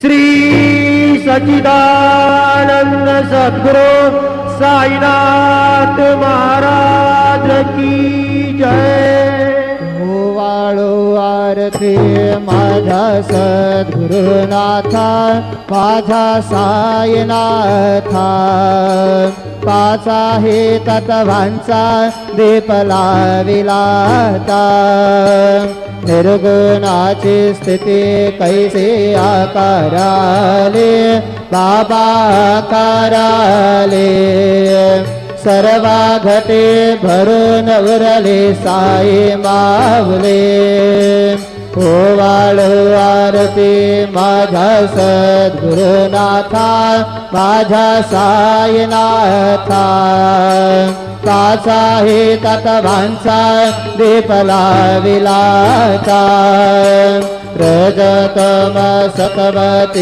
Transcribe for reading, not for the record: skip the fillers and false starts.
श्री सच्चिदानंद सद्गुरु साईनाथ महाराज की जय। वाळू आरती माझा सद्गुरुनाथा, माझा साईनाथा, पाच आहे तत्वांचा दीप लाविलाता, निर्गुणाची स्थिती कैसे आकाराले बाबा आकाराले, सर्वा घटे भरून उरले साई मावले, ओवाळू आरती माझा सद्गुरुनाथा, माझा साईनाथा, पाच आहे तत्वांचा दीप लाविलाता, रजतम सतवती